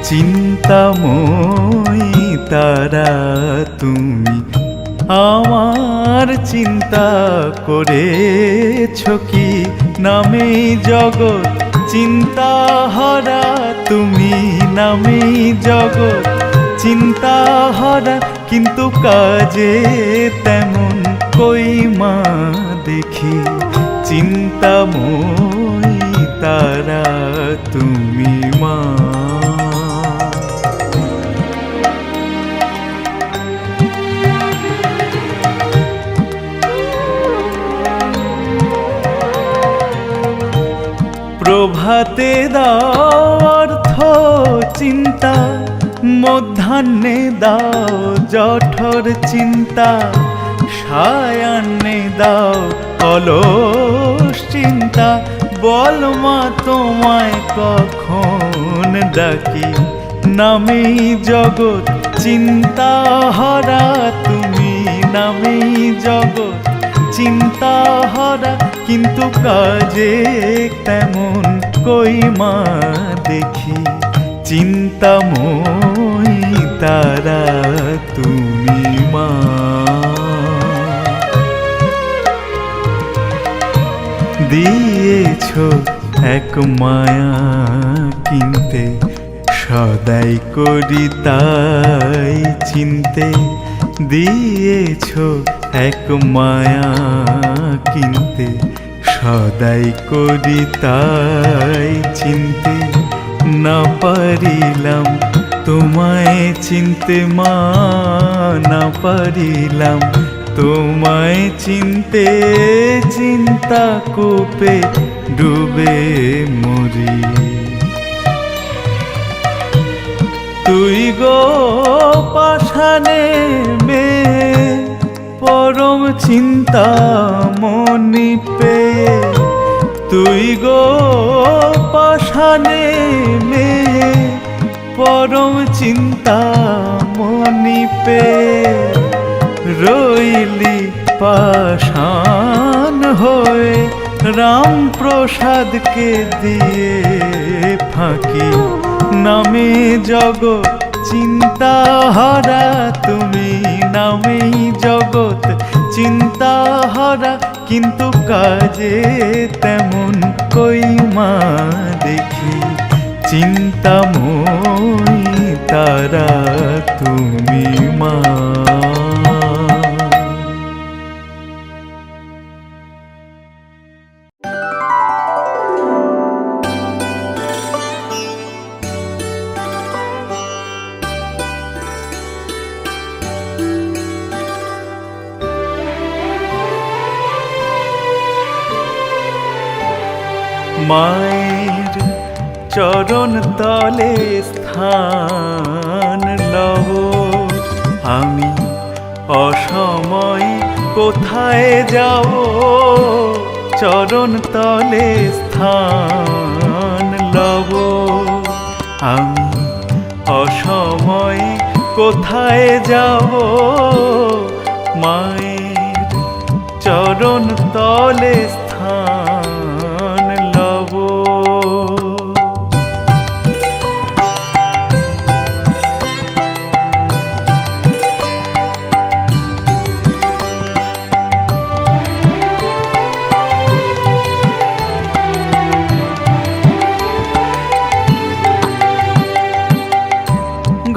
চিন্তাময়ী তারা তুমি আমার চিন্তা করেছ কি নামেই জগৎ চিন্তা হারা তুমি নামেই জগৎ চিন্তা হারা কিন্তু কাজে তেমন কই মা দেখি চিন্তাময়ী তারা তুমি মা প্রভাতে দাও অর্থ চিন্তা মধ্যাহ্নে দাও জঠর চিন্তা সায়াহ্নে দাও অলস চিন্তা বল মা তোমায় কখন ডাকি নামেই জগৎ চিন্তা হারা তুমি নামেই জগৎ চিন্তা হারা কিন্তু কাজে তেমন কই মা দেখি চিন্তাময়ী তারা তুমি মা দিয়েছ এক মায়া কিনতে সদাই করি তাই চিনতে দিয়েছ এক মায়া কিনতে সদাই করি তাই চিনতে না পারিলাম তোমায় চিনতে মা না পারিলাম তোমায় চিনতে চিন্তা কূপে ডুবে মরি তুই গো পাষাণে মেয়ে পরম চিন্তা মনি পেয়ে তুই গো পাষাণে মেয়ে পরম চিন্তা মনি পেয়ে রইলি পাষাণ হয়ে রাম প্রসাদকে দিয়ে ফাঁকি নামে জগৎ চিন্তা হারা তুমি নামেই জগৎ চিন্তা হারা কিন্তু কাজে তেমন কই মা দেখি চিন্তাময়ী তারা তুমি মা মায়ের চরণ তলে স্থান লব আমি অসময় কোথায় যাব চরণ তলে স্থান লব আমি অসময় কোথায় যাব মায়ের চরণ তলে স্থান লব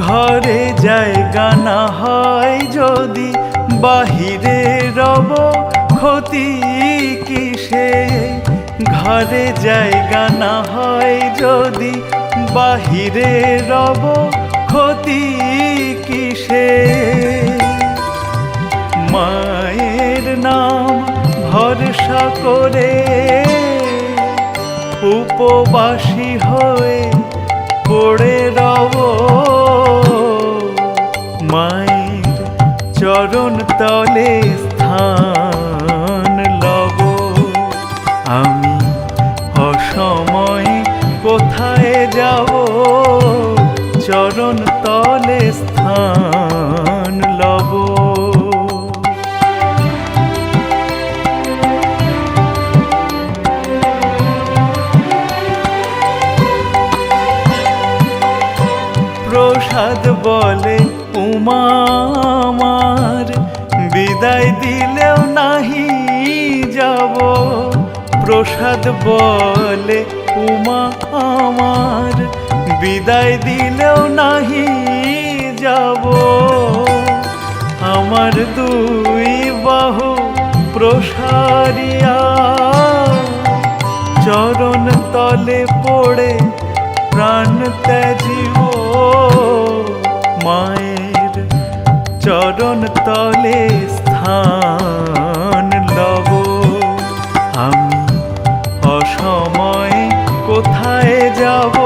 ঘরে জায়গা না হয় যদি বাহিরে রব ক্ষতি কিসে ঘরে জায়গা না হয় যদি বাহিরে রব ক্ষতি কিসে মায়ের নাম ভরসা করে উপবাসী হয়ে পড়ে রব মায়ের চরণ তলে স্থান লব আমি অসময় কোথায় যাব চরণ তলে স্থান লব প্রসাদ বলে উমা আমার, বিদায় দিলেও নাহি যাব। প্রসাদ বলে উমা আমার, বিদায় দিলেও নাহি যাব। আমার দুই বাহু প্রসারিয়া চরণ তলে পড়ে প্রাণ ত্যাজিব। মায়ের চরণ তলে স্থান লব। আমি অসময়ে কোথায় যাব,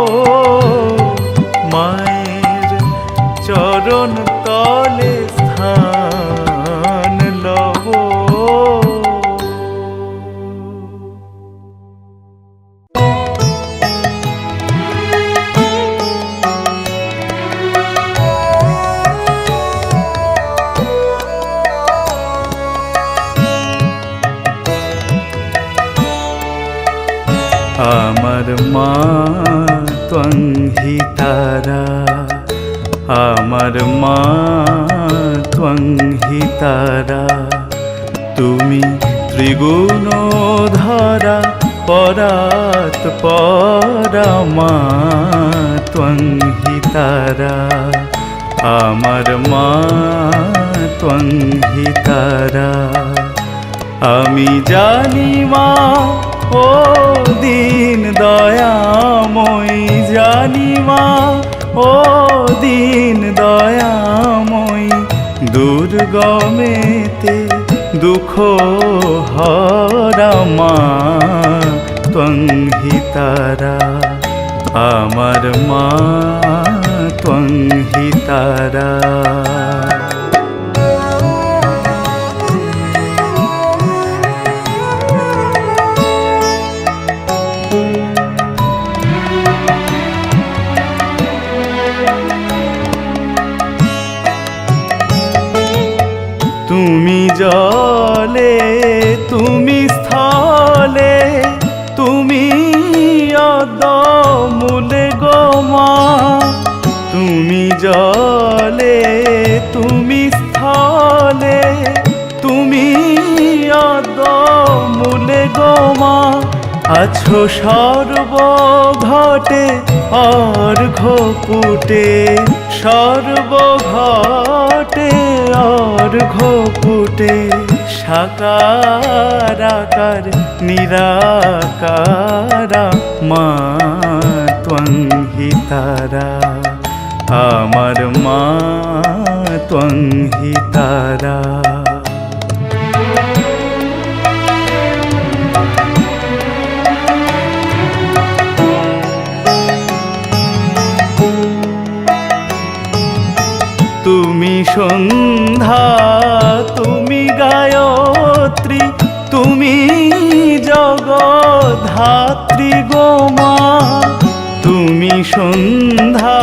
মায়ের চরণ তলে স্থান লব। আমার মা ত্বং হি তারা, আমার মা ত্বং হি তারা। তুমি ত্রিগুণ ধরা পরাৎ পরা, মা ত্বং হি তারা। আমার মা ত্বং হি তারা। আমি জানি মা ও দীন দয়াময়ী, জানি মা ও দীন দয়াময়ী। দুর্গমেতে দুঃখ হরা, মা ত্বং হি তারা। আমার মা ত্বং হি তারা। তুমি জলে তুমি স্থলে, তুমি অদমূলে গো মা। তুমি জলে তুমি স্থলে, তুমি অদমূলে গো মা। আছো সর্বঘটে অর্ঘ্য পুটে, সর্বঘটে অর্ঘ্য পুটে। সাকার আকার নিরাকারা, মা ত্বং হি তারা। আমার মা ত্বং হি তারা। তুমি সন্ধ্যা তুমি গায়ত্রী, তুমি জগদ্ধাত্রী গো মা। তুমি সন্ধ্যা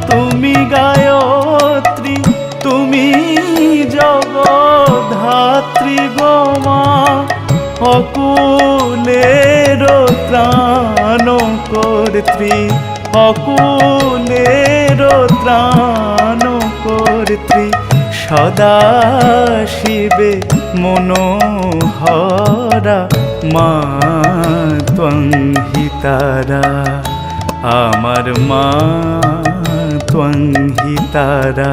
তুমি গায়ত্রী, তুমি জগদ্ধাত্রী গো মা। অকুলের ত্রাণ কর্ত্রী, অকুলের ত্রাণ কর্ত্রী। সদা শিবে মনোহরা, মা ত্বং হি তারা। আমার মা ত্বং হি তারা।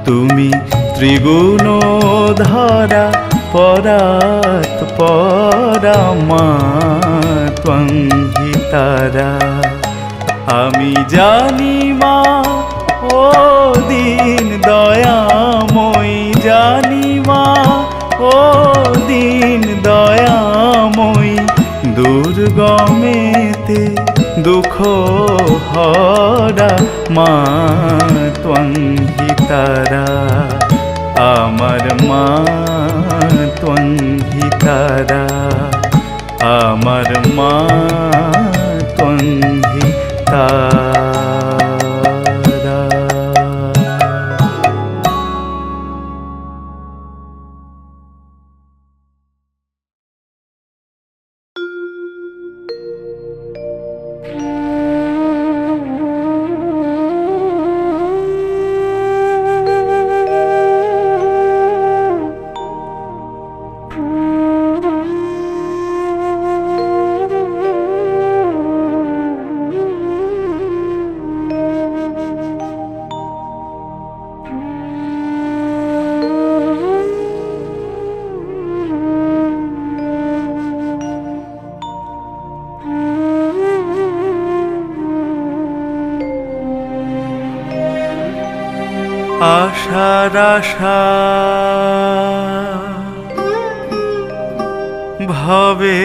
তুমি ত্রিগুণ ধরা পরাৎ পরা, মা ত্বং হি তারা। আমি জানি মা ও দীন দয়াময়ী, জানি মা ও দীন দয়াময়ী। দুর্গমেতে দুঃখ হরা, মা ত্বং হি তারা। আমার মা ত্বং হি তারা। আমার মা ত্বং হি তারা। আশার আশা ভবে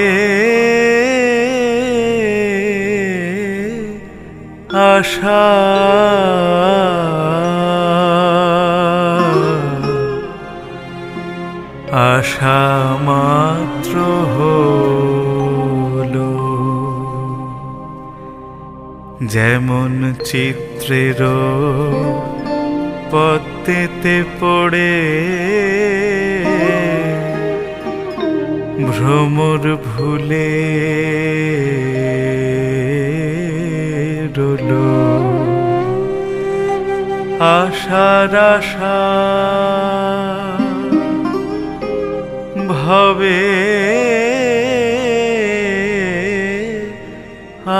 আশা আশা মাত্র হলো যেমন চিত্রের পত্তেতে পড়ে ভ্রমর ভুলে রলো আশার আশা ভবে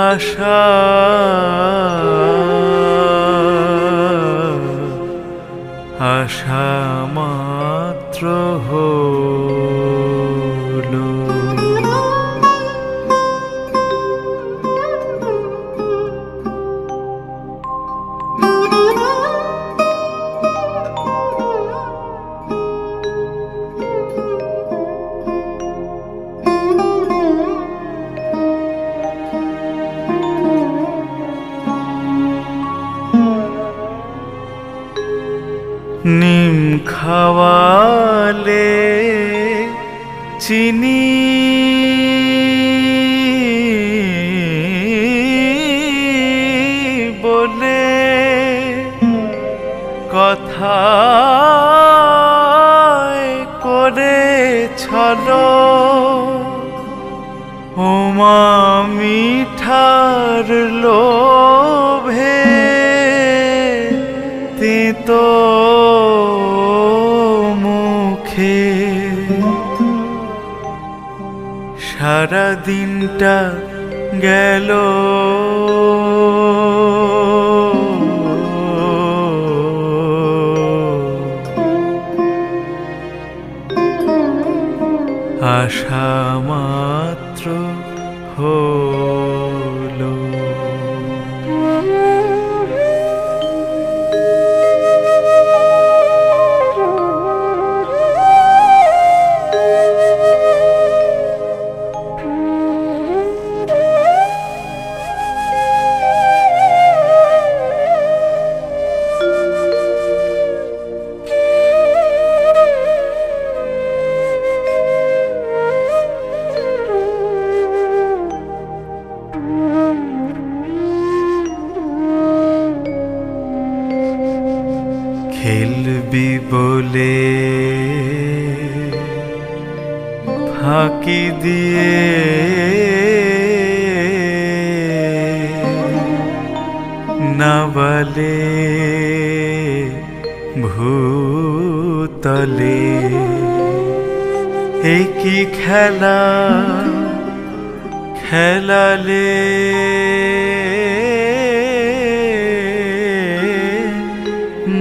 আশা আশা মাত্র হলো নিম খাওয়ালে চিনি বলে কথা করে ছলো ওমা মিঠার লোভে তেতো মুখে সারা দিনটা গেল আশা মাত্র হলো খেলবি বলে ফাঁকি দিয়ে না বলে ভূতলে এই কি খেলা খেলালে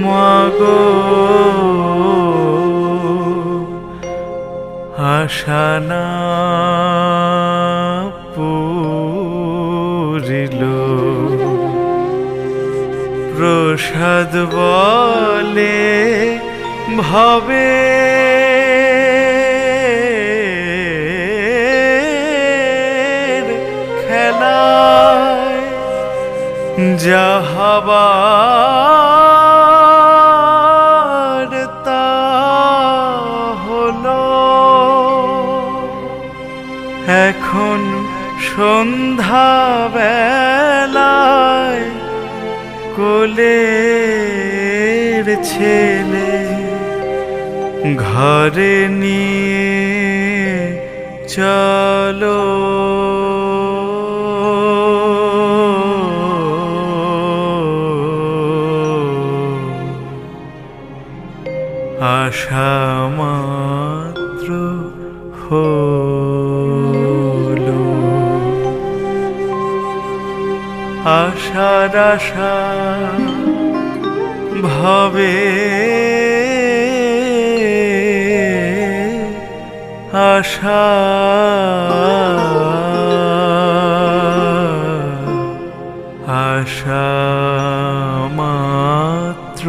মাগো আশা না পুরিল প্রসাদ বলে ভাবে খেলায় যাহাবার তা হলো এখন সন্ধ্যা বেলায় কোলের ছেলে ঘরে নিয়ে চলো আশা মাত্র হলো আশার আশা ভবে আশা আশা মাত্র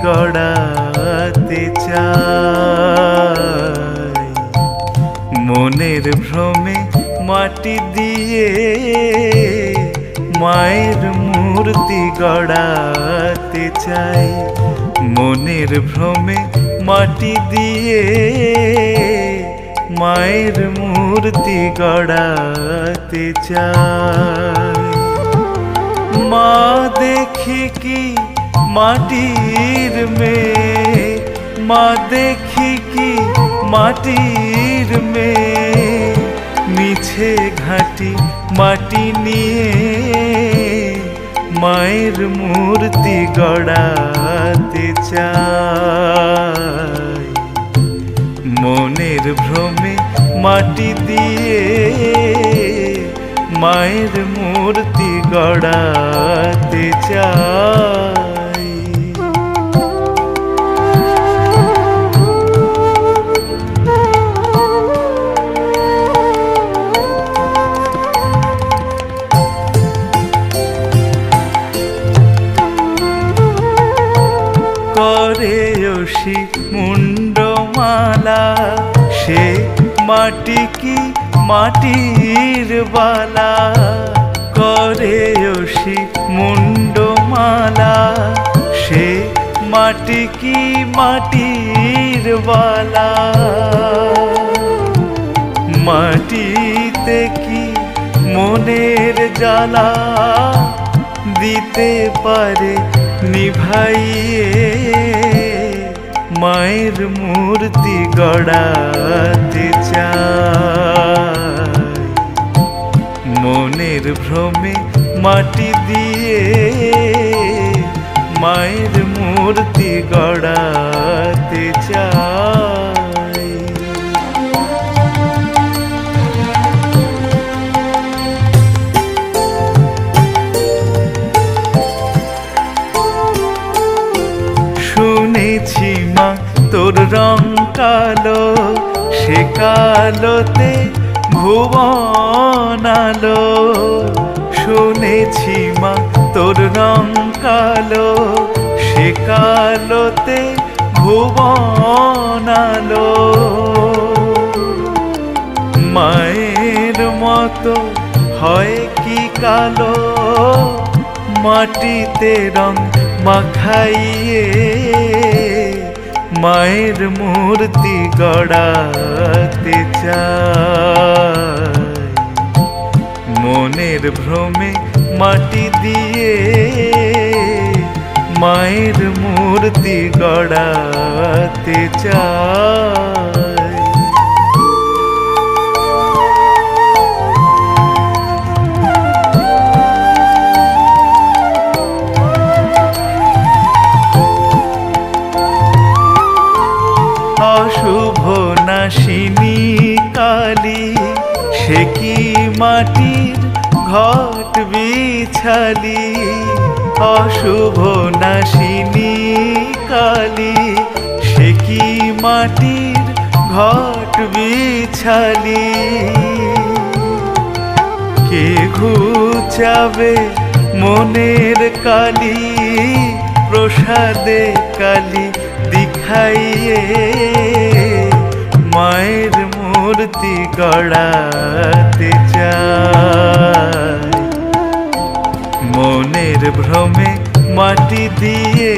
গড়াতে চাই। মনের ভ্রমে মাটি দিয়ে মায়ের মূর্তি গড়াতে চাই। মনের ভ্রমে মাটি দিয়ে মায়ের মূর্তি গড়াতে চাই। মা দেখি কি মাটির মেয়ে, মা দেখি কি মাটির মেয়ে, মিছে ঘাটি মাটি নিয়ে মায়ের মূর্তি গড়াতে চাই। মনের ভ্রমে মাটি দিয়ে মায়ের মূর্তি গড়াতে চাই। করে অসি মুন্ডমালা, সে মাটি কি মাটির বালা। করে অসি মুন্ডমালা, সে মাটি কি মাটির বালা। মাটিতে কি মনের জ্বালা দিতে পারে নিভাইয়ে মায়ের মূর্তি গড়াতে চাই। মনের ভ্রমে মাটি দিয়ে মায়ের মূর্তি গড়াতে চাই। শুনেছি মা তোর রং কালো, সে কালোতে ভুবন আলো। শুনেছি মা তোর রং কালো, সে কালোতে ভুবন আলো। মায়ের মতো হয় কি কালো, মাটিতে রং মাখাইয়ে মায়ের মূর্তি গড়াতে চাই। মনের ভ্রমে মাটি দিয়ে মায়ের মূর্তি গড়াতে চাই। অশুভ নাশিনী কালী, সে কি মাটির ঘট বিছালি। অশুভ নাশিনী কালী, সে কি মাটির ঘট বিছালি। কে ঘুচাবে মনের কালি, প্রসাদে কালি দিখাইয়ে মায়ের মূর্তি গড়াতে চাই। মনের ভ্রমে মাটি দিয়ে